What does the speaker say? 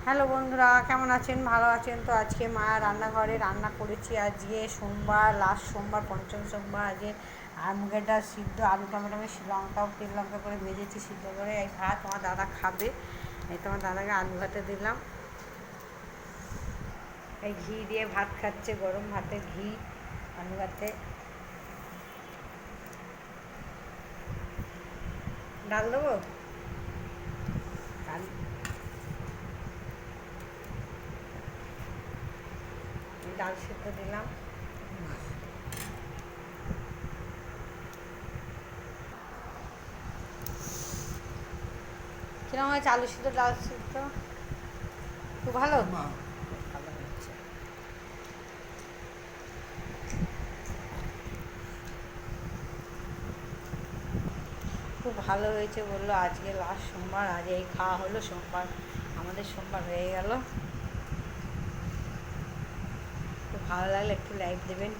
Hello বন্ধুরা, কেমন আছেন? ভালো আছেন তো? আজকে মা রান্নাঘরে রান্না করেছি। আজকে সোমবার, লাস্ট সোমবার, পঞ্চম সোমবার। আজকে মুগের ডাল সিদ্ধ, আলু টমেটো আমি লঙ্কা তেল লঙ্কা করে ভেজেছি সিদ্ধ করে। এই ভাত তোমার দাদা খাবে, এই তোমার দাদাকে আলু ভাতে দিলাম। এই ঘি দিয়ে ভাত খাচ্ছে, গরম ভাতে ঘি, আলু ভাতে। ডাল দেবো? ডাল ডাল সিদ্ধ দিলাম। কিরকম হয়েছে আলু সিদ্ধ ডাল সিদ্ধ? খুব ভালো, ভালো হচ্ছে। খুব ভালো হয়েছে বললো। আজকে লাস্ট সোমবার, আজ এই খাওয়া হলো। সোমবার আমাদের সোমবার হয়ে গেল। খুব ভালো লাগলে একটু লাইক দেবেন।